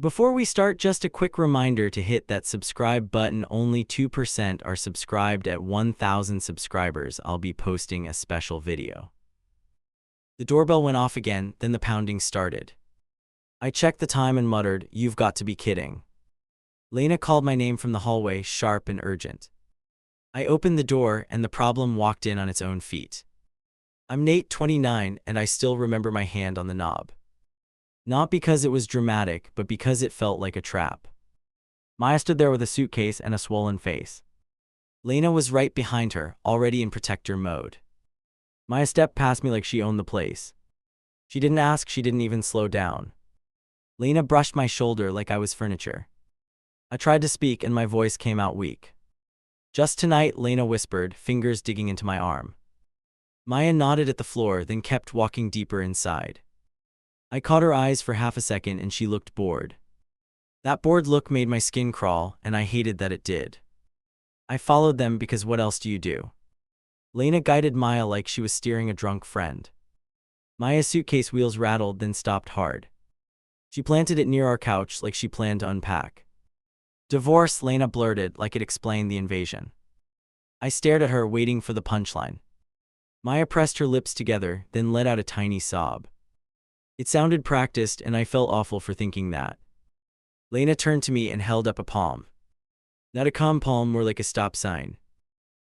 Before we start, just a quick reminder to hit that subscribe button. Only 2% are subscribed. At 1,000 subscribers, I'll be posting a special video. The doorbell went off again, then the pounding started. I checked the time and muttered, "You've got to be kidding." Lena called my name from the hallway, sharp and urgent. I opened the door, and the problem walked in on its own feet. I'm Nate, 29, and I still remember my hand on the knob. Not because it was dramatic, but because it felt like a trap. Maya stood there with a suitcase and a swollen face. Lena was right behind her, already in protector mode. Maya stepped past me like she owned the place. She didn't ask, she didn't even slow down. Lena brushed my shoulder like I was furniture. I tried to speak and my voice came out weak. "Just tonight," Lena whispered, fingers digging into my arm. Maya nodded at the floor, then kept walking deeper inside. I caught her eyes for half a second and she looked bored. That bored look made my skin crawl, and I hated that it did. I followed them because what else do you do? Lena guided Maya like she was steering a drunk friend. Maya's suitcase wheels rattled, then stopped hard. She planted it near our couch like she planned to unpack. "Divorce," Lena blurted like it explained the invasion. I stared at her, waiting for the punchline. Maya pressed her lips together, then let out a tiny sob. It sounded practiced, and I felt awful for thinking that. Lena turned to me and held up a palm. Not a calm palm, more like a stop sign.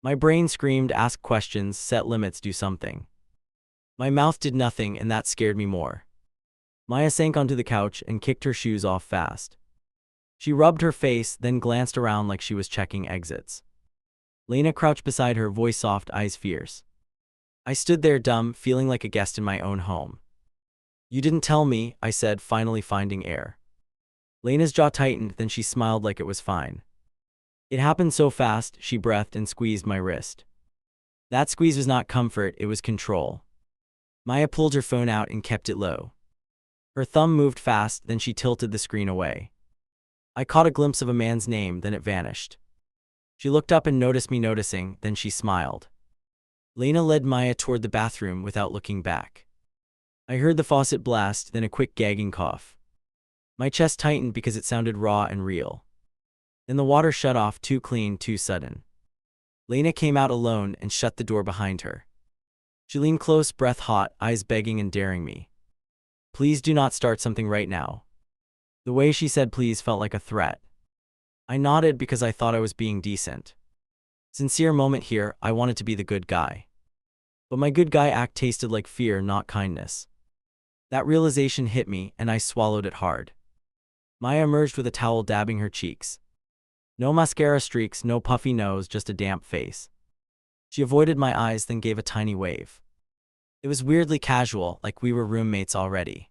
My brain screamed, "Ask questions, set limits, do something." My mouth did nothing, and that scared me more. Maya sank onto the couch and kicked her shoes off fast. She rubbed her face, then glanced around like she was checking exits. Lena crouched beside her, voice soft, eyes fierce. I stood there dumb, feeling like a guest in my own home. "You didn't tell me," I said, finally finding air. Lena's jaw tightened, then she smiled like it was fine. "It happened so fast," she breathed and squeezed my wrist. That squeeze was not comfort, it was control. Maya pulled her phone out and kept it low. Her thumb moved fast, then she tilted the screen away. I caught a glimpse of a man's name, then it vanished. She looked up and noticed me noticing, then she smiled. Lena led Maya toward the bathroom without looking back. I heard the faucet blast, then a quick gagging cough. My chest tightened because it sounded raw and real. Then the water shut off, too clean, too sudden. Lena came out alone and shut the door behind her. She leaned close, breath hot, eyes begging and daring me. "Please do not start something right now." The way she said please felt like a threat. I nodded because I thought I was being decent. Sincere moment here, I wanted to be the good guy. But my good guy act tasted like fear, not kindness. That realization hit me, and I swallowed it hard. Maya emerged with a towel, dabbing her cheeks. No mascara streaks, no puffy nose, just a damp face. She avoided my eyes, then gave a tiny wave. It was weirdly casual, like we were roommates already.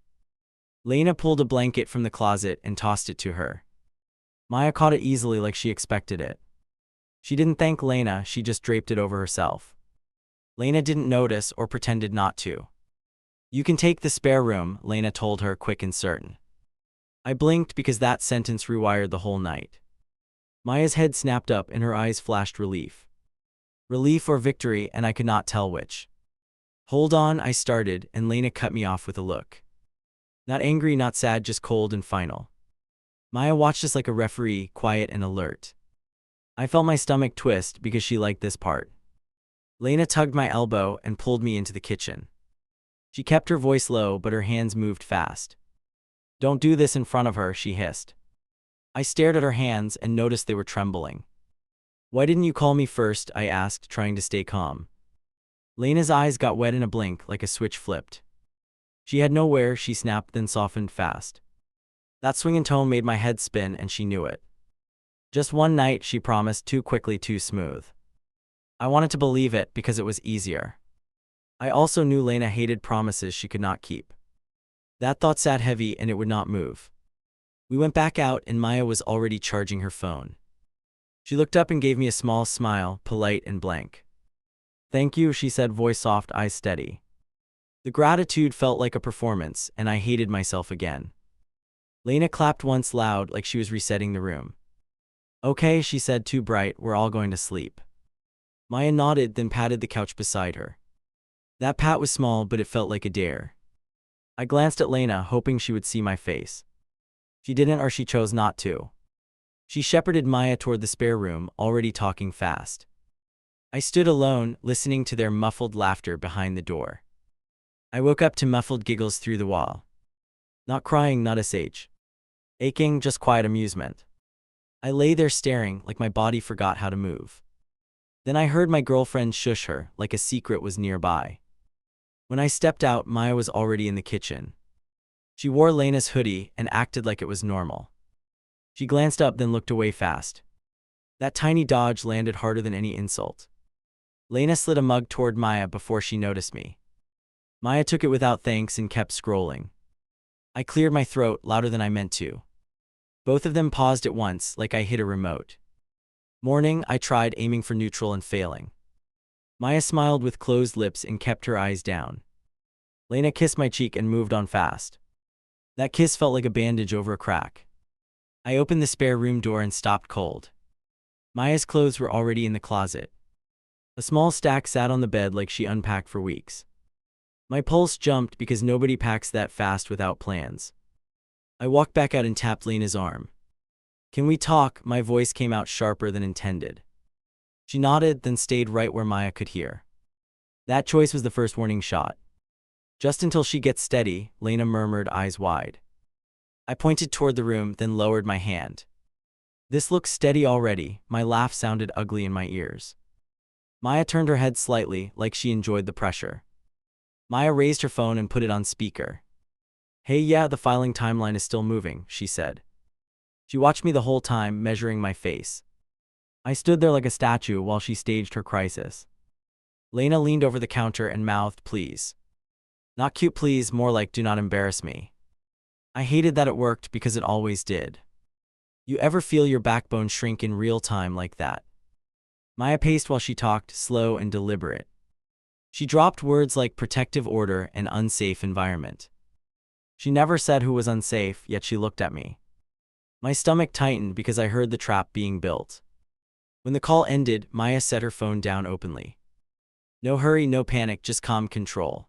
Lena pulled a blanket from the closet and tossed it to her. Maya caught it easily like she expected it. She didn't thank Lena, she just draped it over herself. Lena didn't notice or pretended not to. "You can take the spare room," Lena told her, quick and certain. I blinked because that sentence rewired the whole night. Maya's head snapped up and her eyes flashed relief. Relief or victory, and I could not tell which. "Hold on," I started, and Lena cut me off with a look. Not angry, not sad, just cold and final. Maya watched us like a referee, quiet and alert. I felt my stomach twist because she liked this part. Lena tugged my elbow and pulled me into the kitchen. She kept her voice low, but her hands moved fast. "Don't do this in front of her," she hissed. I stared at her hands and noticed they were trembling. "Why didn't you call me first?" I asked, trying to stay calm. Lena's eyes got wet in a blink, like a switch flipped. "She had nowhere," she snapped, then softened fast. That swinging tone made my head spin, and she knew it. "Just one night," she promised, too quickly, too smooth. I wanted to believe it because it was easier. I also knew Lena hated promises she could not keep. That thought sat heavy, and it would not move. We went back out, and Maya was already charging her phone. She looked up and gave me a small smile, polite and blank. "Thank you," she said, voice soft, eyes steady. The gratitude felt like a performance, and I hated myself again. Lena clapped once loud, like she was resetting the room. "Okay," she said, too bright, "we're all going to sleep." Maya nodded, then patted the couch beside her. That pat was small, but it felt like a dare. I glanced at Lena, hoping she would see my face. She didn't, or she chose not to. She shepherded Maya toward the spare room, already talking fast. I stood alone, listening to their muffled laughter behind the door. I woke up to muffled giggles through the wall. Not crying, not aching, just quiet amusement. I lay there staring, like my body forgot how to move. Then I heard my girlfriend shush her, like a secret was nearby. When I stepped out, Maya was already in the kitchen. She wore Lena's hoodie and acted like it was normal. She glanced up, then looked away fast. That tiny dodge landed harder than any insult. Lena slid a mug toward Maya before she noticed me. Maya took it without thanks and kept scrolling. I cleared my throat louder than I meant to. Both of them paused at once, like I hit a remote. Morning, I tried, aiming for neutral and failing. Maya smiled with closed lips and kept her eyes down. Lena kissed my cheek and moved on fast. That kiss felt like a bandage over a crack. I opened the spare room door and stopped cold. Maya's clothes were already in the closet. A small stack sat on the bed like she unpacked for weeks. My pulse jumped because nobody packs that fast without plans. I walked back out and tapped Lena's arm. "Can we talk?" My voice came out sharper than intended. She nodded, then stayed right where Maya could hear. That choice was the first warning shot. "Just until she gets steady," Lena murmured, eyes wide. I pointed toward the room, then lowered my hand. "This looks steady already." My laugh sounded ugly in my ears. Maya turned her head slightly, like she enjoyed the pressure. Maya raised her phone and put it on speaker. "Hey, yeah, the filing timeline is still moving," she said. She watched me the whole time, measuring my face. I stood there like a statue while she staged her crisis. Lena leaned over the counter and mouthed, "Please." Not cute please, more like "do not embarrass me." I hated that it worked because it always did. You ever feel your backbone shrink in real time like that? Maya paced while she talked, slow and deliberate. She dropped words like protective order and unsafe environment. She never said who was unsafe, yet she looked at me. My stomach tightened because I heard the trap being built. When the call ended, Maya set her phone down openly. No hurry, no panic, just calm control.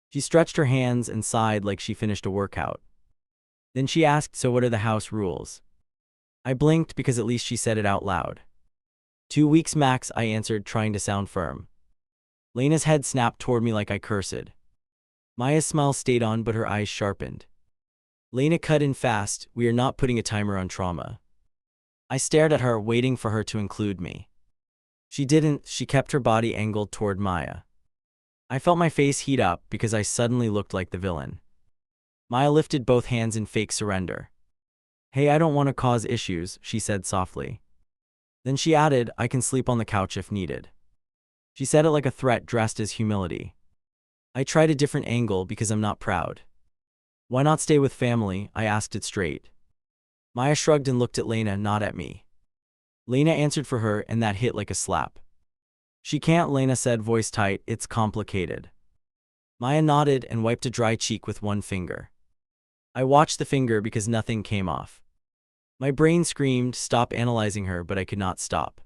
She stretched her hands and sighed like she finished a workout. Then she asked, "So what are the house rules?" I blinked because at least she said it out loud. 2 weeks max, I answered, trying to sound firm. Lena's head snapped toward me like I cursed. Maya's smile stayed on, but her eyes sharpened. Lena cut in fast, "We are not putting a timer on trauma." I stared at her, waiting for her to include me. She didn't. She kept her body angled toward Maya. I felt my face heat up because I suddenly looked like the villain. Maya lifted both hands in fake surrender. "Hey, I don't want to cause issues," she said softly. Then she added, "I can sleep on the couch if needed." She said it like a threat dressed as humility. I tried a different angle because I'm not proud. "Why not stay with family?" I asked it straight. Maya shrugged and looked at Lena, not at me. Lena answered for her, and that hit like a slap. "She can't," Lena said, voice tight, "it's complicated." Maya nodded and wiped a dry cheek with one finger. I watched the finger because nothing came off. My brain screamed, "Stop analyzing her," but I could not stop.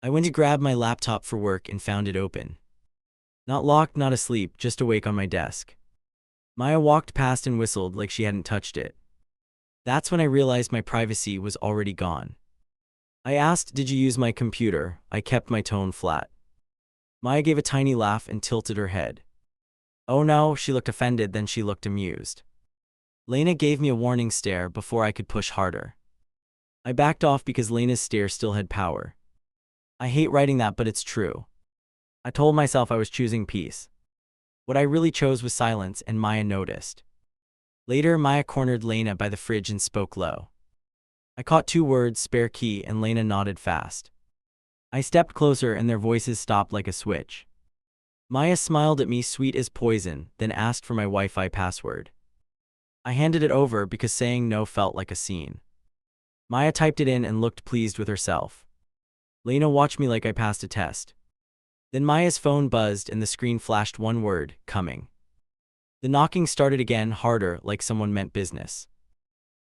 I went to grab my laptop for work and found it open. Not locked, not asleep, just awake on my desk. Maya walked past and whistled like she hadn't touched it. That's when I realized my privacy was already gone. I asked, "Did you use my computer?" I kept my tone flat. Maya gave a tiny laugh and tilted her head. "Oh no," she looked offended, then she looked amused. Lena gave me a warning stare before I could push harder. I backed off because Lena's stare still had power. I hate writing that, but it's true. I told myself I was choosing peace. What I really chose was silence, and Maya noticed. Later, Maya cornered Lena by the fridge and spoke low. I caught 2 words, "spare key," and Lena nodded fast. I stepped closer and their voices stopped like a switch. Maya smiled at me, sweet as poison, then asked for my Wi-Fi password. I handed it over because saying no felt like a scene. Maya typed it in and looked pleased with herself. Lena watched me like I passed a test. Then Maya's phone buzzed and the screen flashed one word, "coming." The knocking started again, harder, like someone meant business.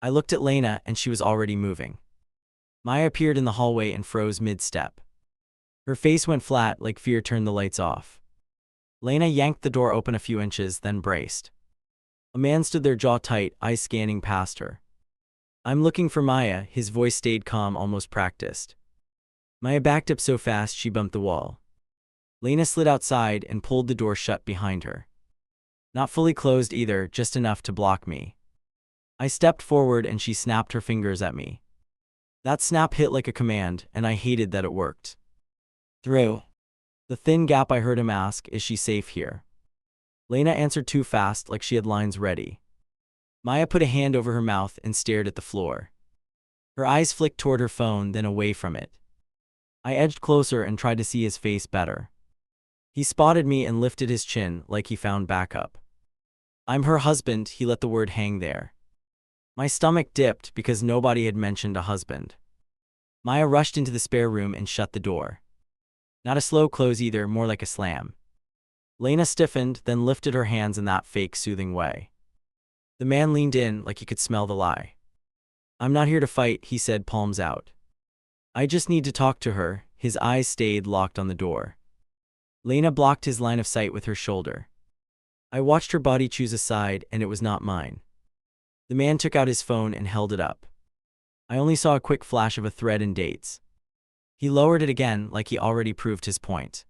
I looked at Lena and she was already moving. Maya appeared in the hallway and froze mid-step. Her face went flat, like fear turned the lights off. Lena yanked the door open a few inches, then braced. A man stood there, jaw tight, eyes scanning past her. I'm looking for Maya. His voice stayed calm, almost practiced. Maya backed up so fast she bumped the wall. Lena slid outside and pulled the door shut behind her. Not fully closed either, just enough to block me. I stepped forward and she snapped her fingers at me. That snap hit like a command, and I hated that it worked. Through the thin gap I heard him ask, "Is she safe here?" Lena answered too fast, like she had lines ready. Maya put a hand over her mouth and stared at the floor. Her eyes flicked toward her phone, then away from it. I edged closer and tried to see his face better. He spotted me and lifted his chin like he found backup. "I'm her husband," he let the word hang there. My stomach dipped because nobody had mentioned a husband. Maya rushed into the spare room and shut the door. Not a slow close either, more like a slam. Lena stiffened, then lifted her hands in that fake soothing way. The man leaned in like he could smell the lie. "I'm not here to fight," he said, palms out. "I just need to talk to her." His eyes stayed locked on the door. Lena blocked his line of sight with her shoulder. I watched her body choose a side, and it was not mine. The man took out his phone and held it up. I only saw a quick flash of a thread and dates. He lowered it again, like he already proved his point.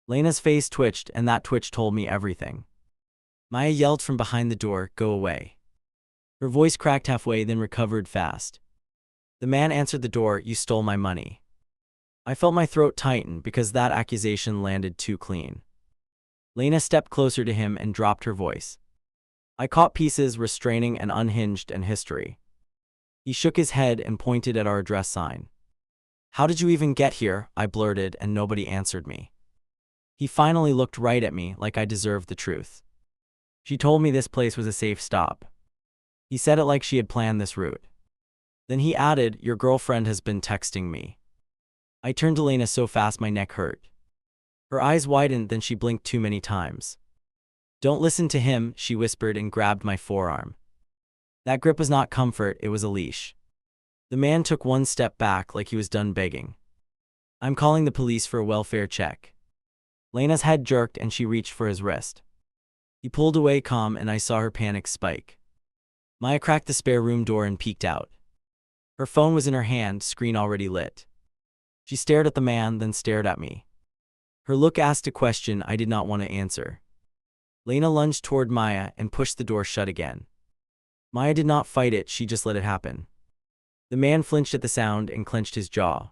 Lena's face twitched, and that twitch told me everything. Maya yelled from behind the door, "Go away." Her voice cracked halfway, then recovered fast. The man answered the door, "You stole my money." I felt my throat tighten because that accusation landed too clean. Lena stepped closer to him and dropped her voice. I caught pieces, restraining and unhinged and history. He shook his head and pointed at our address sign. "How did you even get here?" I blurted, and nobody answered me. He finally looked right at me, like I deserved the truth. "She told me this place was a safe stop." He said it like she had planned this route. Then he added, "Your girlfriend has been texting me." I turned to Lena so fast my neck hurt. Her eyes widened, then she blinked too many times. "Don't listen to him," she whispered and grabbed my forearm. That grip was not comfort, it was a leash. The man took one step back like he was done begging. "I'm calling the police for a welfare check." Lena's head jerked and she reached for his wrist. He pulled away calm, and I saw her panic spike. Maya cracked the spare room door and peeked out. Her phone was in her hand, screen already lit. She stared at the man, then stared at me. Her look asked a question I did not want to answer. Lena lunged toward Maya and pushed the door shut again. Maya did not fight it, she just let it happen. The man flinched at the sound and clenched his jaw.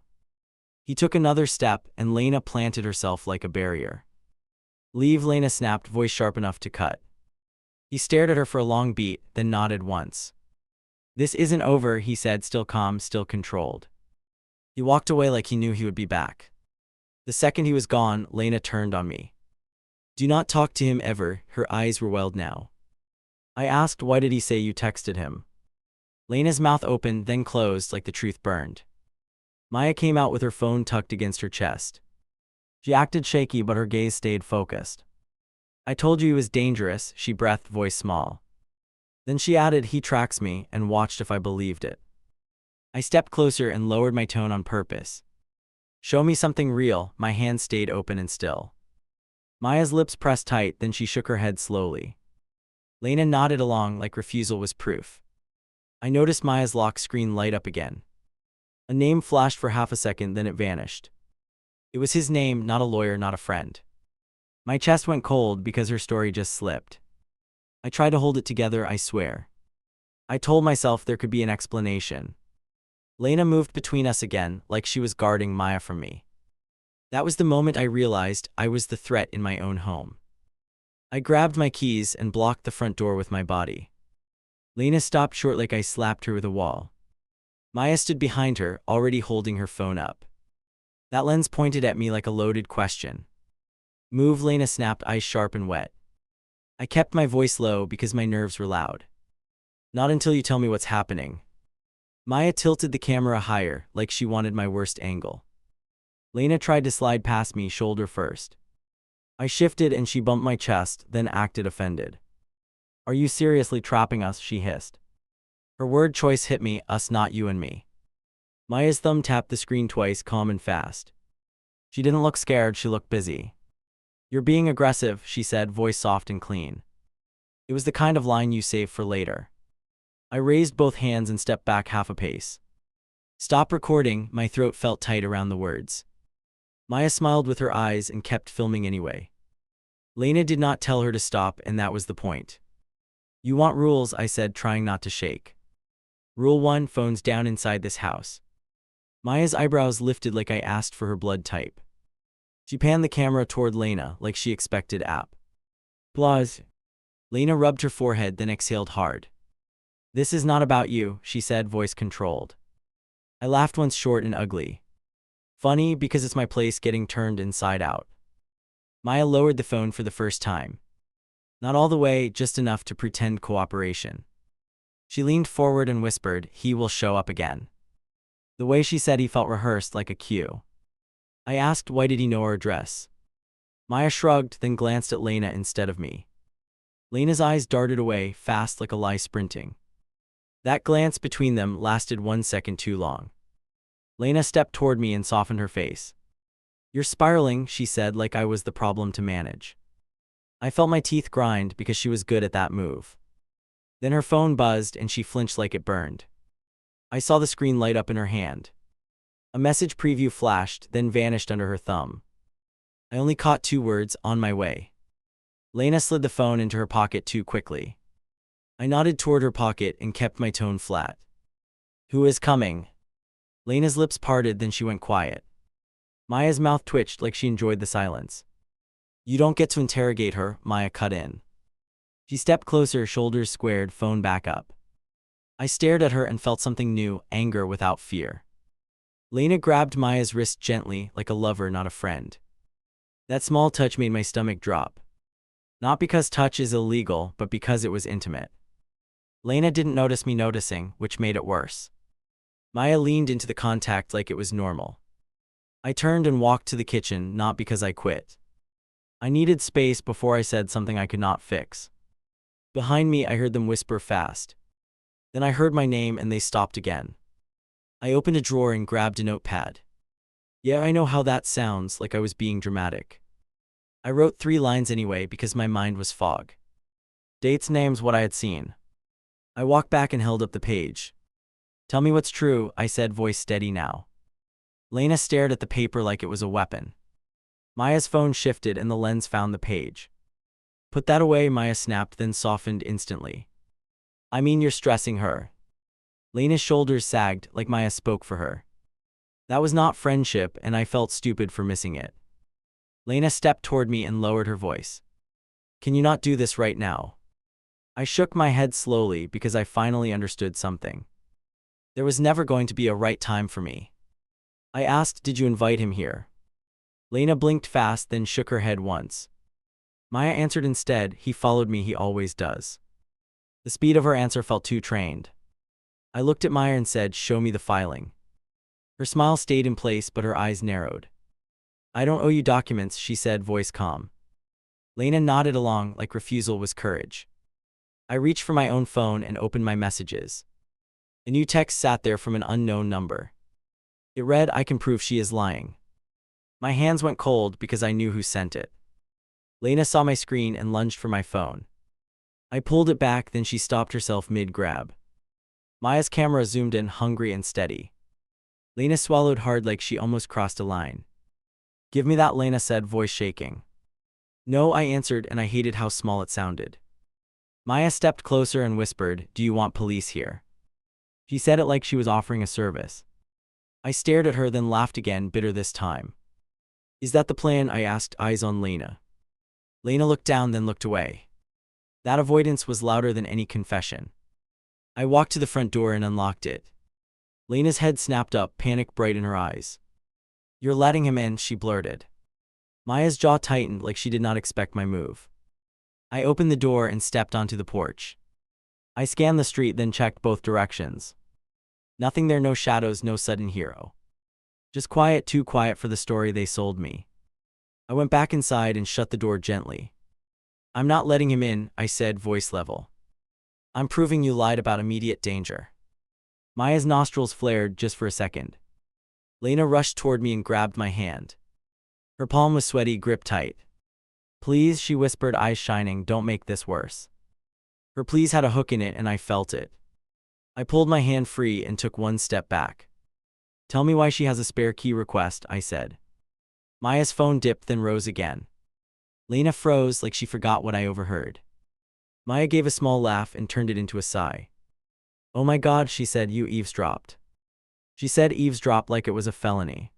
He took another step, and Lena planted herself like a barrier. "Leave," Lena snapped, voice sharp enough to cut. He stared at her for a long beat, then nodded once. "This isn't over," he said, still calm, still controlled. He walked away like he knew he would be back. The second he was gone, Lena turned on me. "Do not talk to him ever." Her eyes were welled now. I asked, "Why did he say you texted him?" Lena's mouth opened, then closed like the truth burned. Maya came out with her phone tucked against her chest. She acted shaky, but her gaze stayed focused. "I told you he was dangerous," she breathed, voice small. Then she added, "He tracks me," and watched if I believed it. I stepped closer and lowered my tone on purpose. "Show me something real." My hand stayed open and still. Maya's lips pressed tight, then she shook her head slowly. Lena nodded along like refusal was proof. I noticed Maya's lock screen light up again. A name flashed for half a second, then it vanished. It was his name, not a lawyer, not a friend. My chest went cold because her story just slipped. I tried to hold it together, I swear. I told myself there could be an explanation. Lena moved between us again, like she was guarding Maya from me. That was the moment I realized I was the threat in my own home. I grabbed my keys and blocked the front door with my body. Lena stopped short like I slapped her with a wall. Maya stood behind her, already holding her phone up. That lens pointed at me like a loaded question. "Move," Lena snapped, eyes sharp and wet. I kept my voice low because my nerves were loud. "Not until you tell me what's happening." Maya tilted the camera higher, like she wanted my worst angle. Lena tried to slide past me, shoulder first. I shifted and she bumped my chest, then acted offended. "Are you seriously trapping us?" she hissed. Her word choice hit me, us, not you and me. Maya's thumb tapped the screen twice, calm and fast. She didn't look scared, she looked busy. "You're being aggressive," she said, voice soft and clean. It was the kind of line you save for later. I raised both hands and stepped back half a pace. Stop recording, my throat felt tight around the words. Maya smiled with her eyes and kept filming anyway. Lena did not tell her to stop, and that was the point. You want rules, I said, trying not to shake. Rule 1, phones down inside this house. Maya's eyebrows lifted like I asked for her blood type. She panned the camera toward Lena like she expected app. Applause. Lena rubbed her forehead, then exhaled hard. This is not about you, she said, voice controlled. I laughed once, short and ugly. Funny because it's my place getting turned inside out. Maya lowered the phone for the first time. Not all the way, just enough to pretend cooperation. She leaned forward and whispered, "He will show up again." The way she said he felt rehearsed, like a cue. I asked, why did he know our address? Maya shrugged, then glanced at Lena instead of me. Lena's eyes darted away, fast like a lie sprinting. That glance between them lasted 1 second too long. Lena stepped toward me and softened her face. You're spiraling, she said, like I was the problem to manage. I felt my teeth grind because she was good at that move. Then her phone buzzed and she flinched like it burned. I saw the screen light up in her hand. A message preview flashed, then vanished under her thumb. I only caught 2 words, on my way. Lena slid the phone into her pocket too quickly. I nodded toward her pocket and kept my tone flat. Who is coming? Lena's lips parted, then she went quiet. Maya's mouth twitched like she enjoyed the silence. You don't get to interrogate her, Maya cut in. She stepped closer, shoulders squared, phone back up. I stared at her and felt something new, anger without fear. Lena grabbed Maya's wrist gently, like a lover, not a friend. That small touch made my stomach drop. Not because touch is illegal, but because it was intimate. Lena didn't notice me noticing, which made it worse. Maya leaned into the contact like it was normal. I turned and walked to the kitchen, not because I quit. I needed space before I said something I could not fix. Behind me, I heard them whisper fast. Then I heard my name and they stopped again. I opened a drawer and grabbed a notepad. Yeah, I know how that sounds, like I was being dramatic. I wrote 3 lines anyway because my mind was fog. Dates, names, what I had seen. I walked back and held up the page. Tell me what's true, I said, voice steady now. Lena stared at the paper like it was a weapon. Maya's phone shifted and the lens found the page. Put that away, Maya snapped, then softened instantly. I mean, you're stressing her. Lena's shoulders sagged like Maya spoke for her. That was not friendship, and I felt stupid for missing it. Lena stepped toward me and lowered her voice. Can you not do this right now? I shook my head slowly because I finally understood something. There was never going to be a right time for me. I asked, did you invite him here? Lena blinked fast, then shook her head once. Maya answered instead, he followed me, he always does. The speed of her answer felt too trained. I looked at Maya and said, show me the filing. Her smile stayed in place, but her eyes narrowed. I don't owe you documents, she said, voice calm. Lena nodded along like refusal was courage. I reached for my own phone and opened my messages. A new text sat there from an unknown number. It read, I can prove she is lying. My hands went cold because I knew who sent it. Lena saw my screen and lunged for my phone. I pulled it back, then she stopped herself mid-grab. Maya's camera zoomed in, hungry and steady. Lena swallowed hard like she almost crossed a line. Give me that, Lena said, voice shaking. No, I answered, and I hated how small it sounded. Maya stepped closer and whispered, do you want police here? She said it like she was offering a service. I stared at her, then laughed again, bitter this time. Is that the plan? I asked, eyes on Lena. Lena looked down, then looked away. That avoidance was louder than any confession. I walked to the front door and unlocked it. Lena's head snapped up, panic bright in her eyes. You're letting him in, she blurted. Maya's jaw tightened like she did not expect my move. I opened the door and stepped onto the porch. I scanned the street, then checked both directions. Nothing there, no shadows, no sudden hero. Just quiet, too quiet for the story they sold me. I went back inside and shut the door gently. I'm not letting him in, I said, voice level. I'm proving you lied about immediate danger. Maya's nostrils flared just for a second. Lena rushed toward me and grabbed my hand. Her palm was sweaty, gripped tight. Please, she whispered, eyes shining, don't make this worse. Her please had a hook in it and I felt it. I pulled my hand free and took one step back. Tell me why she has a spare key request, I said. Maya's phone dipped then rose again. Lena froze like she forgot what I overheard. Maya gave a small laugh and turned it into a sigh. Oh my God, she said, you eavesdropped. She said eavesdrop like it was a felony.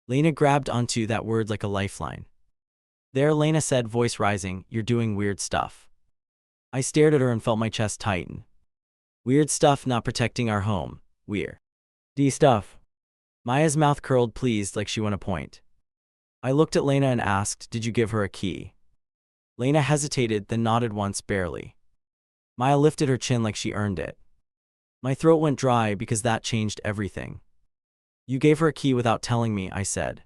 Lena grabbed onto that word like a lifeline. There, Lena said, voice rising, you're doing weird stuff. I stared at her and felt my chest tighten. Weird stuff, not protecting our home. Weird stuff. Maya's mouth curled, pleased, like she won a point. I looked at Lena and asked, did you give her a key? Lena hesitated, then nodded once, barely. Maya lifted her chin like she earned it. My throat went dry because that changed everything. You gave her a key without telling me, I said.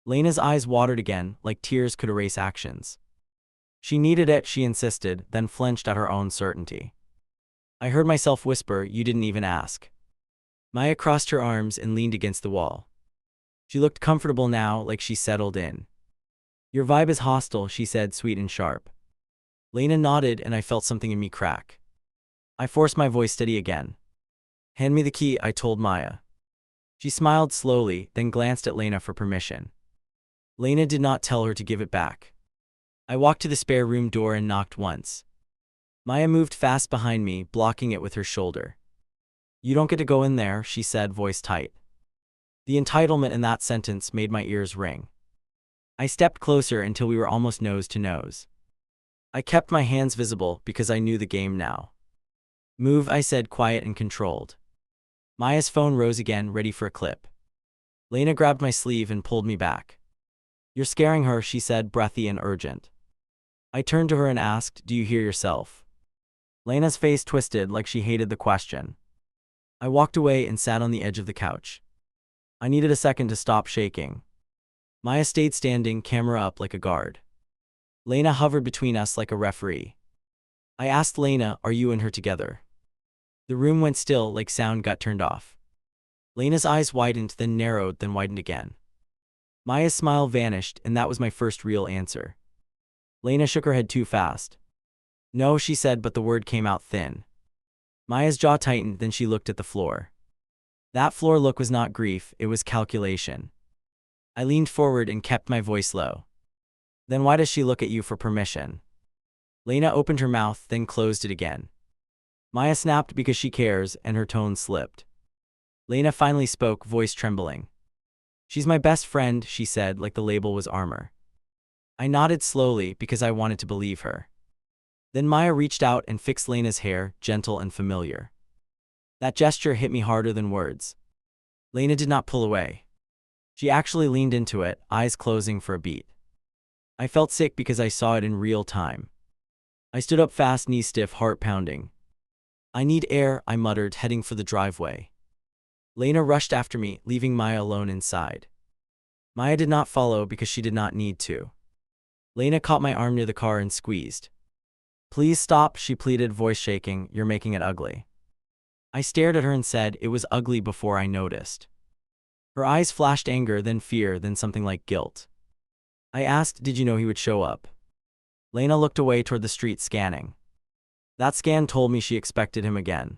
Lena's eyes watered again, like tears could erase actions. She needed it, she insisted, then flinched at her own certainty. I heard myself whisper, you didn't even ask. Maya crossed her arms and leaned against the wall. She looked comfortable now, like she settled in. Your vibe is hostile, she said, sweet and sharp. Lena nodded and I felt something in me crack. I forced my voice steady again. Hand me the key, I told Maya. She smiled slowly, then glanced at Lena for permission. Lena did not tell her to give it back. I walked to the spare room door and knocked once. Maya moved fast behind me, blocking it with her shoulder. You don't get to go in there, she said, voice tight. The entitlement in that sentence made my ears ring. I stepped closer until we were almost nose to nose. I kept my hands visible because I knew the game now. Move, I said, quiet and controlled. Maya's phone rose again, ready for a clip. Lena grabbed my sleeve and pulled me back. You're scaring her, she said, breathy and urgent. I turned to her and asked, do you hear yourself? Lena's face twisted like she hated the question. I walked away and sat on the edge of the couch. I needed a second to stop shaking. Maya stayed standing, camera up, like a guard. Lena hovered between us like a referee. I asked Lena, are you and her together? The room went still, like sound got turned off. Lena's eyes widened, then narrowed, then widened again. Maya's smile vanished, and that was my first real answer. Lena shook her head too fast. No, she said, but the word came out thin. Maya's jaw tightened, then she looked at the floor. That floor look was not grief, it was calculation. I leaned forward and kept my voice low. Then why does she look at you for permission? Lena opened her mouth, then closed it again. Maya snapped because she cares, and her tone slipped. Lena finally spoke, voice trembling. She's my best friend, she said, like the label was armor. I nodded slowly because I wanted to believe her. Then Maya reached out and fixed Lena's hair, gentle and familiar. That gesture hit me harder than words. Lena did not pull away. She actually leaned into it, eyes closing for a beat. I felt sick because I saw it in real time. I stood up fast, knees stiff, heart pounding. I need air, I muttered, heading for the driveway. Lena rushed after me, leaving Maya alone inside. Maya did not follow because she did not need to. Lena caught my arm near the car and squeezed. Please stop, she pleaded, voice shaking, you're making it ugly. I stared at her and said it was ugly before I noticed. Her eyes flashed anger, then fear, then something like guilt. I asked, did you know he would show up? Lena looked away toward the street, scanning. That scan told me she expected him again.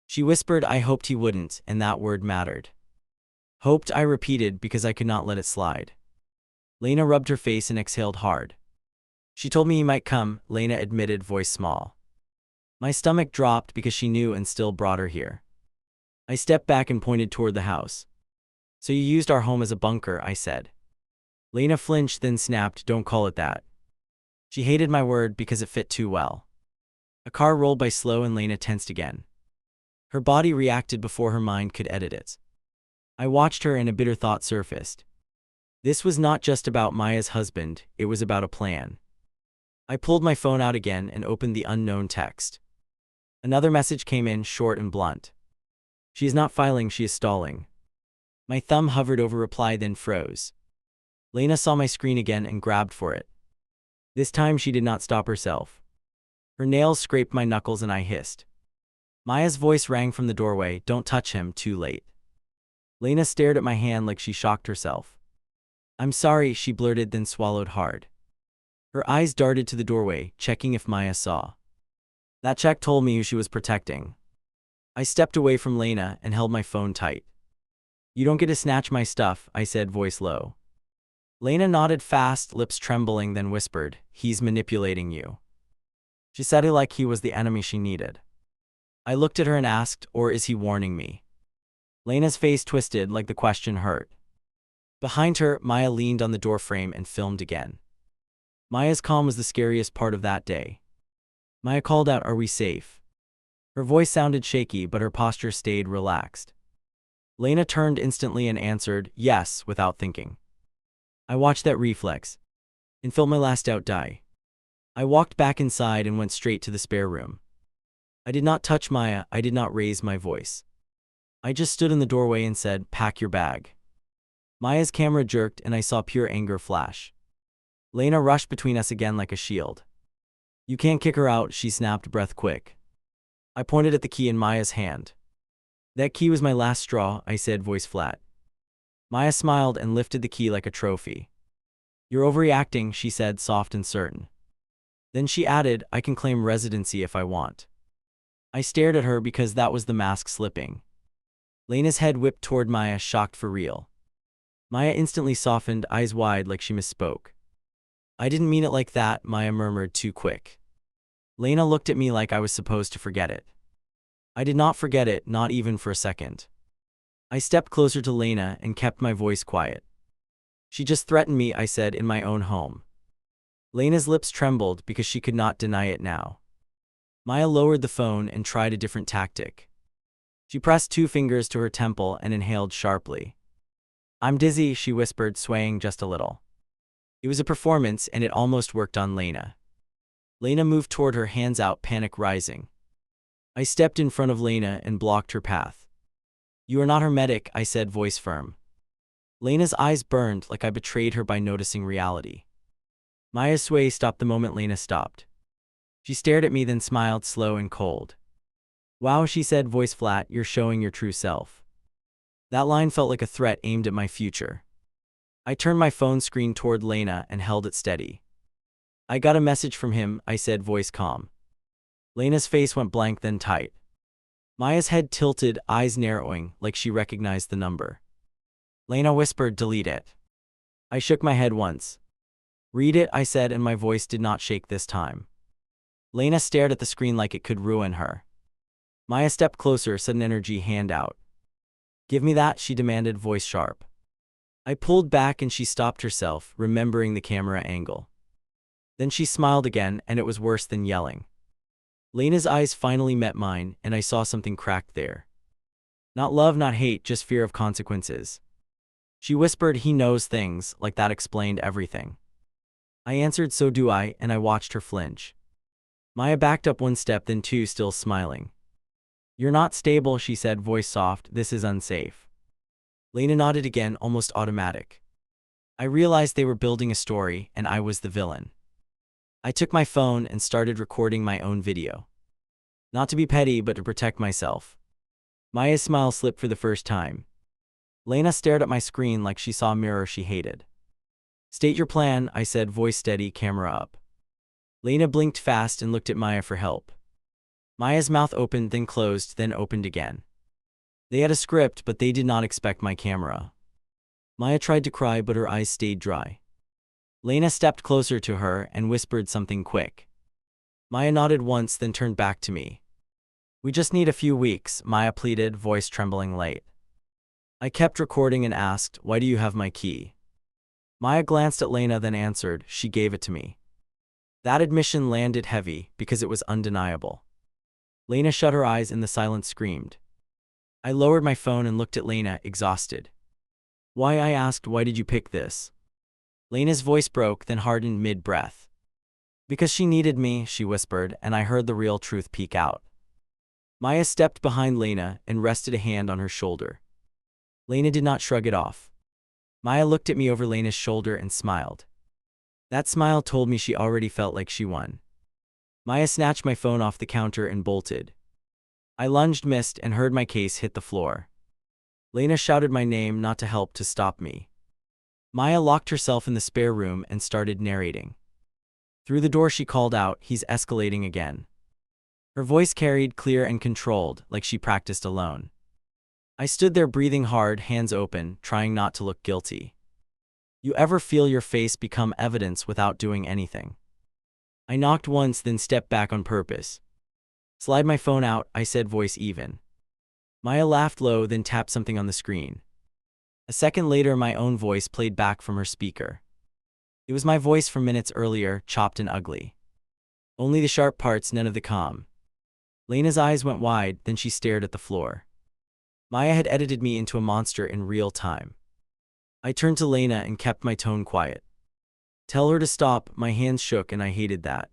She whispered, I hoped he wouldn't, and that word mattered. Hoped, I repeated because I could not let it slide. Lena rubbed her face and exhaled hard. She told me he might come, Lena admitted, voice small. My stomach dropped because she knew and still brought her here. I stepped back and pointed toward the house. So you used our home as a bunker, I said. Lena flinched, then snapped, don't call it that. She hated my word because it fit too well. A car rolled by slow and Lena tensed again. Her body reacted before her mind could edit it. I watched her and a bitter thought surfaced. This was not just about Maya's husband, it was about a plan. I pulled my phone out again and opened the unknown text. Another message came in, short and blunt. She is not filing, she is stalling. My thumb hovered over reply, then froze. Lena saw my screen again and grabbed for it. This time she did not stop herself. Her nails scraped my knuckles and I hissed. Maya's voice rang from the doorway, don't touch him, too late. Lena stared at my hand like she shocked herself. I'm sorry, she blurted, then swallowed hard. Her eyes darted to the doorway, checking if Maya saw. That check told me who she was protecting. I stepped away from Lena and held my phone tight. "You don't get to snatch my stuff," I said, voice low. Lena nodded fast, lips trembling, then whispered, "He's manipulating you." She said it like he was the enemy she needed. I looked at her and asked, "Or is he warning me?" Lena's face twisted like the question hurt. Behind her, Maya leaned on the doorframe and filmed again. Maya's calm was the scariest part of that day. Maya called out, "Are we safe?" Her voice sounded shaky, but her posture stayed relaxed. Lena turned instantly and answered, "Yes," without thinking. I watched that reflex and felt my last doubt die. I walked back inside and went straight to the spare room. I did not touch Maya, I did not raise my voice. I just stood in the doorway and said, "Pack your bag." Maya's camera jerked and I saw pure anger flash. Lena rushed between us again like a shield. "You can't kick her out," she snapped, breath quick. I pointed at the key in Maya's hand. "That key was my last straw," I said, voice flat. Maya smiled and lifted the key like a trophy. "You're overreacting," she said, soft and certain. Then she added, "I can claim residency if I want." I stared at her because that was the mask slipping. Lena's head whipped toward Maya, shocked for real. Maya instantly softened, eyes wide like she misspoke. "I didn't mean it like that," Maya murmured, too quick. Lena looked at me like I was supposed to forget it. I did not forget it, not even for a second. I stepped closer to Lena and kept my voice quiet. "She just threatened me," I said, "in my own home." Lena's lips trembled because she could not deny it now. Maya lowered the phone and tried a different tactic. She pressed 2 fingers to her temple and inhaled sharply. "I'm dizzy," she whispered, swaying just a little. It was a performance and it almost worked on Lena. Lena moved toward her, hands out, panic rising. I stepped in front of Lena and blocked her path. "You are not her medic," I said, voice firm. Lena's eyes burned like I betrayed her by noticing reality. Maya's sway stopped the moment Lena stopped. She stared at me, then smiled, slow and cold. "Wow," she said, voice flat, "you're showing your true self." That line felt like a threat aimed at my future. I turned my phone screen toward Lena and held it steady. "I got a message from him," I said, voice calm. Lena's face went blank, then tight. Maya's head tilted, eyes narrowing, like she recognized the number. Lena whispered, "Delete it." I shook my head once. "Read it," I said, and my voice did not shake this time. Lena stared at the screen like it could ruin her. Maya stepped closer, sudden energy, hand out. "Give me that," she demanded, voice sharp. I pulled back and she stopped herself, remembering the camera angle. Then she smiled again, and it was worse than yelling. Lena's eyes finally met mine, and I saw something cracked there. Not love, not hate, just fear of consequences. She whispered, "He knows things," like that explained everything. I answered, "So do I," and I watched her flinch. Maya backed up 1 step, then 2, still smiling. "You're not stable," she said, voice soft, "this is unsafe." Lena nodded again, almost automatic. I realized they were building a story, and I was the villain. I took my phone and started recording my own video. Not to be petty, but to protect myself. Maya's smile slipped for the first time. Lena stared at my screen like she saw a mirror she hated. "State your plan," I said, voice steady, camera up. Lena blinked fast and looked at Maya for help. Maya's mouth opened, then closed, then opened again. They had a script, but they did not expect my camera. Maya tried to cry, but her eyes stayed dry. Lena stepped closer to her and whispered something quick. Maya nodded once, then turned back to me. "We just need a few weeks," Maya pleaded, voice trembling late. I kept recording and asked, "Why do you have my key?" Maya glanced at Lena, then answered, "She gave it to me." That admission landed heavy because it was undeniable. Lena shut her eyes and the silence screamed. I lowered my phone and looked at Lena, exhausted. "Why?" I asked. "Why did you pick this?" Lena's voice broke, then hardened mid-breath. "Because she needed me," she whispered, and I heard the real truth peek out. Maya stepped behind Lena and rested a hand on her shoulder. Lena did not shrug it off. Maya looked at me over Lena's shoulder and smiled. That smile told me she already felt like she won. Maya snatched my phone off the counter and bolted. I lunged, missed, and heard my case hit the floor. Lena shouted my name, not to help, to stop me. Maya locked herself in the spare room and started narrating. Through the door she called out, "He's escalating again." Her voice carried clear and controlled, like she practiced alone. I stood there breathing hard, hands open, trying not to look guilty. You ever feel your face become evidence without doing anything? I knocked once, then stepped back on purpose. Slide my phone out, I said, voice even. Maya laughed low, then tapped something on the screen. A second later, my own voice played back from her speaker. It was my voice from minutes earlier, chopped and ugly. Only the sharp parts, none of the calm. Lena's eyes went wide, then she stared at the floor. Maya had edited me into a monster in real time. I turned to Lena and kept my tone quiet. Tell her to stop, my hands shook and I hated that.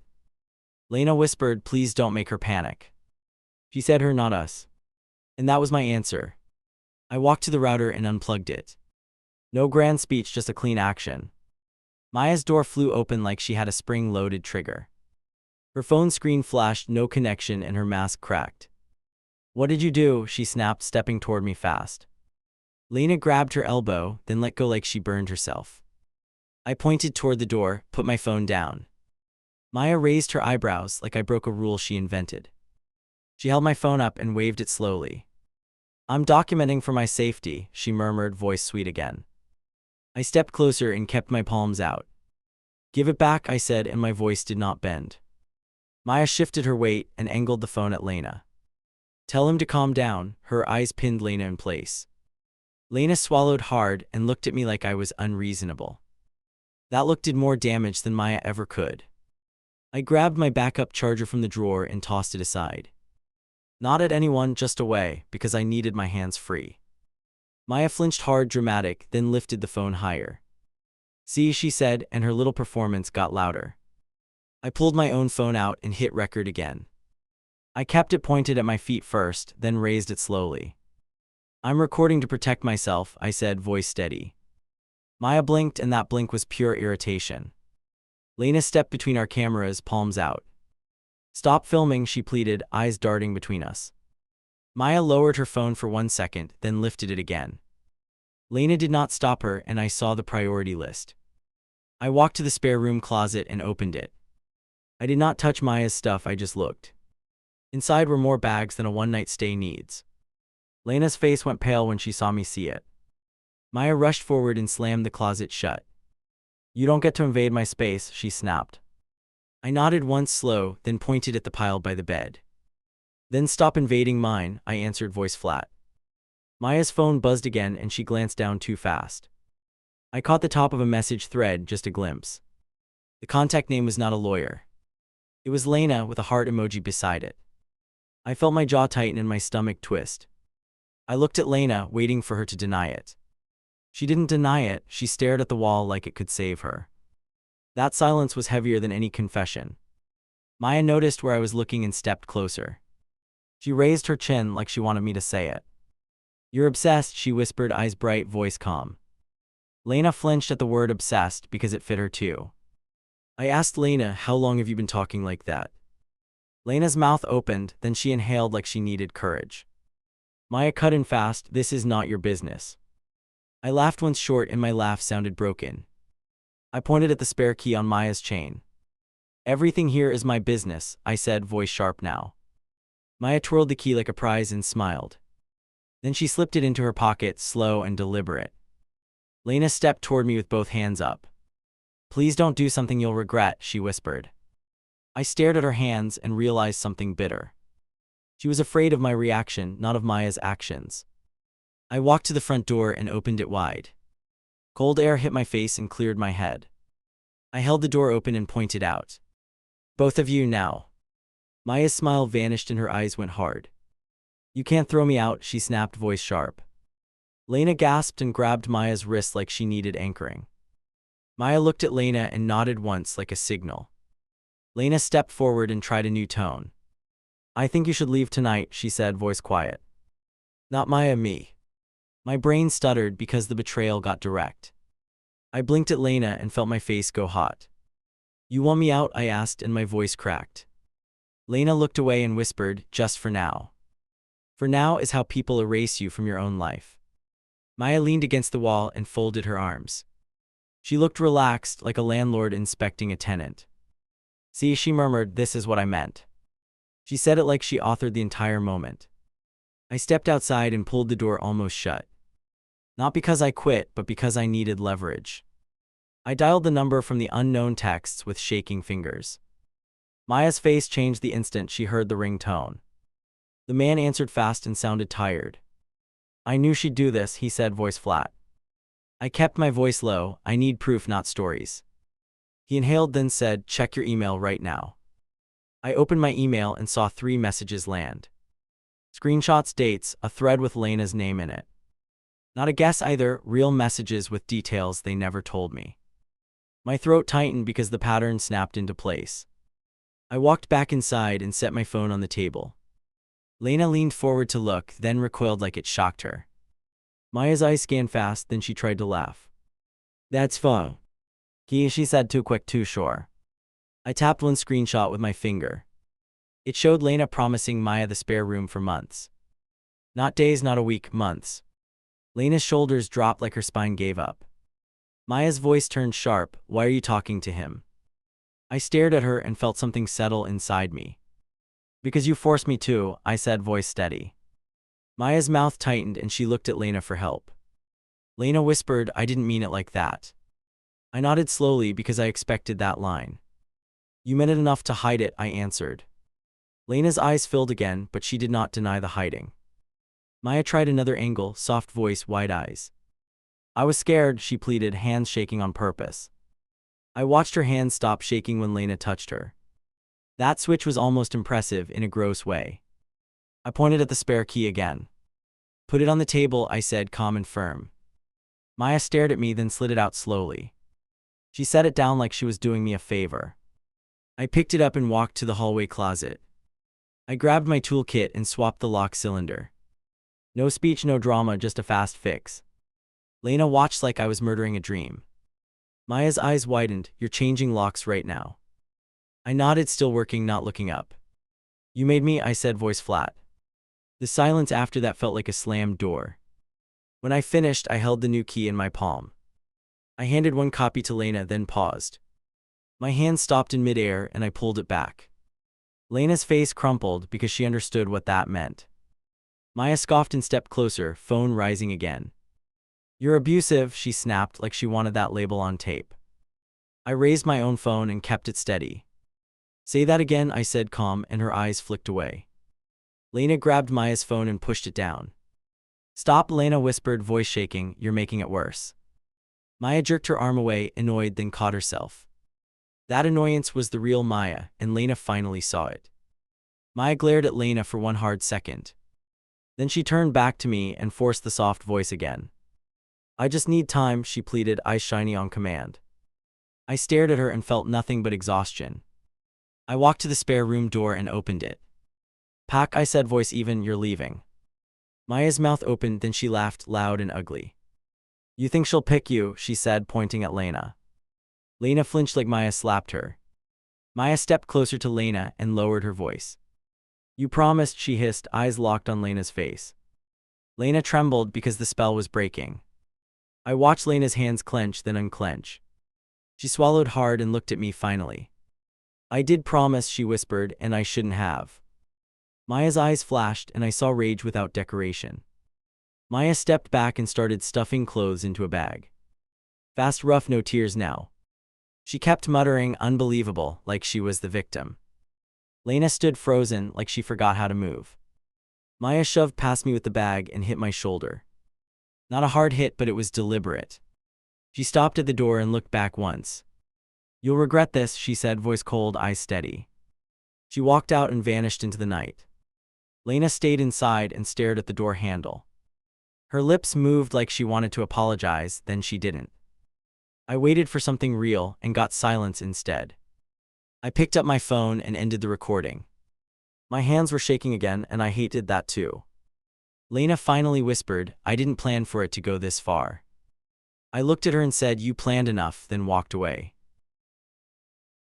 Lena whispered, please don't make her panic. She said her, not us. And that was my answer. I walked to the router and unplugged it. No grand speech, just a clean action. Maya's door flew open like she had a spring-loaded trigger. Her phone screen flashed, no connection, and her mask cracked. What did you do? She snapped, stepping toward me fast. Lena grabbed her elbow, then let go like she burned herself. I pointed toward the door, put my phone down. Maya raised her eyebrows like I broke a rule she invented. She held my phone up and waved it slowly. I'm documenting for my safety, she murmured, voice sweet again. I stepped closer and kept my palms out. Give it back, I said, and my voice did not bend. Maya shifted her weight and angled the phone at Lena. Tell him to calm down, her eyes pinned Lena in place. Lena swallowed hard and looked at me like I was unreasonable. That look did more damage than Maya ever could. I grabbed my backup charger from the drawer and tossed it aside. Not at anyone, just away, because I needed my hands free. Maya flinched hard, dramatic, then lifted the phone higher. See, she said, and her little performance got louder. I pulled my own phone out and hit record again. I kept it pointed at my feet first, then raised it slowly. I'm recording to protect myself, I said, voice steady. Maya blinked, and that blink was pure irritation. Lena stepped between our cameras, palms out. Stop filming, she pleaded, eyes darting between us. Maya lowered her phone for 1 second, then lifted it again. Lena did not stop her, and I saw the priority list. I walked to the spare room closet and opened it. I did not touch Maya's stuff, I just looked. Inside were more bags than a one-night stay needs. Lena's face went pale when she saw me see it. Maya rushed forward and slammed the closet shut. You don't get to invade my space, she snapped. I nodded once slow, then pointed at the pile by the bed. Then stop invading mine, I answered, voice flat. Maya's phone buzzed again and she glanced down too fast. I caught the top of a message thread, just a glimpse. The contact name was not a lawyer. It was Lena with a heart emoji beside it. I felt my jaw tighten and my stomach twist. I looked at Lena, waiting for her to deny it. She didn't deny it, she stared at the wall like it could save her. That silence was heavier than any confession. Maya noticed where I was looking and stepped closer. She raised her chin like she wanted me to say it. You're obsessed, she whispered, eyes bright, voice calm. Lena flinched at the word obsessed because it fit her too. I asked Lena, how long have you been talking like that? Lena's mouth opened, then she inhaled like she needed courage. Maya cut in fast, this is not your business. I laughed once short and my laugh sounded broken. I pointed at the spare key on Maya's chain. Everything here is my business, I said, voice sharp now. Maya twirled the key like a prize and smiled. Then she slipped it into her pocket, slow and deliberate. Lena stepped toward me with both hands up. Please don't do something you'll regret, she whispered. I stared at her hands and realized something bitter. She was afraid of my reaction, not of Maya's actions. I walked to the front door and opened it wide. Cold air hit my face and cleared my head. I held the door open and pointed out. Both of you now. Maya's smile vanished and her eyes went hard. You can't throw me out, she snapped, voice sharp. Lena gasped and grabbed Maya's wrist like she needed anchoring. Maya looked at Lena and nodded once like a signal. Lena stepped forward and tried a new tone. I think you should leave tonight, she said, voice quiet. Not Maya, me. My brain stuttered because the betrayal got direct. I blinked at Lena and felt my face go hot. You want me out? I asked, and my voice cracked. Lena looked away and whispered, just for now. For now is how people erase you from your own life. Maya leaned against the wall and folded her arms. She looked relaxed, like a landlord inspecting a tenant. See, she murmured, this is what I meant. She said it like she authored the entire moment. I stepped outside and pulled the door almost shut. Not because I quit, but because I needed leverage. I dialed the number from the unknown texts with shaking fingers. Maya's face changed the instant she heard the ringtone. The man answered fast and sounded tired. I knew she'd do this, he said, voice flat. I kept my voice low. I need proof, not stories. He inhaled, then said, check your email right now. I opened my email and saw 3 messages land. Screenshots, dates, a thread with Lena's name in it. Not a guess either, real messages with details they never told me. My throat tightened because the pattern snapped into place. I walked back inside and set my phone on the table. Lena leaned forward to look, then recoiled like it shocked her. Maya's eyes scanned fast, then she tried to laugh. That's fun. She said, too quick, too sure. I tapped one screenshot with my finger. It showed Lena promising Maya the spare room for months. Not days, not a week, months. Lena's shoulders dropped like her spine gave up. Maya's voice turned sharp. Why are you talking to him? I stared at her and felt something settle inside me. Because you forced me to, I said, voice steady. Maya's mouth tightened and she looked at Lena for help. Lena whispered, I didn't mean it like that. I nodded slowly because I expected that line. You meant it enough to hide it, I answered. Lena's eyes filled again, but she did not deny the hiding. Maya tried another angle, soft voice, wide eyes. I was scared, she pleaded, hands shaking on purpose. I watched her hands stop shaking when Lena touched her. That switch was almost impressive in a gross way. I pointed at the spare key again. Put it on the table, I said, calm and firm. Maya stared at me, then slid it out slowly. She set it down like she was doing me a favor. I picked it up and walked to the hallway closet. I grabbed my toolkit and swapped the lock cylinder. No speech, no drama, just a fast fix. Lena watched like I was murdering a dream. Maya's eyes widened. You're changing locks right now. I nodded, still working, not looking up. You made me, I said, voice flat. The silence after that felt like a slammed door. When I finished, I held the new key in my palm. I handed one copy to Lena, then paused. My hand stopped in midair and I pulled it back. Lena's face crumpled because she understood what that meant. Maya scoffed and stepped closer, phone rising again. You're abusive, she snapped like she wanted that label on tape. I raised my own phone and kept it steady. Say that again, I said, calm, and her eyes flicked away. Lena grabbed Maya's phone and pushed it down. Stop, Lena whispered, voice shaking, you're making it worse. Maya jerked her arm away, annoyed, then caught herself. That annoyance was the real Maya, and Lena finally saw it. Maya glared at Lena for one hard second. Then she turned back to me and forced the soft voice again. I just need time, she pleaded, eyes shiny on command. I stared at her and felt nothing but exhaustion. I walked to the spare room door and opened it. Pack, I said, voice even, you're leaving. Maya's mouth opened, then she laughed, loud and ugly. You think she'll pick you, she said, pointing at Lena. Lena flinched like Maya slapped her. Maya stepped closer to Lena and lowered her voice. You promised, she hissed, eyes locked on Lena's face. Lena trembled because the spell was breaking. I watched Lena's hands clench, then unclench. She swallowed hard and looked at me finally. I did promise, she whispered, and I shouldn't have. Maya's eyes flashed and I saw rage without decoration. Maya stepped back and started stuffing clothes into a bag. Fast, rough, no tears now. She kept muttering, unbelievable, like she was the victim. Lena stood frozen, like she forgot how to move. Maya shoved past me with the bag and hit my shoulder. Not a hard hit, but it was deliberate. She stopped at the door and looked back once. You'll regret this, she said, voice cold, eyes steady. She walked out and vanished into the night. Lena stayed inside and stared at the door handle. Her lips moved like she wanted to apologize, then she didn't. I waited for something real and got silence instead. I picked up my phone and ended the recording. My hands were shaking again, and I hated that too. Lena finally whispered, I didn't plan for it to go this far. I looked at her and said, you planned enough, then walked away.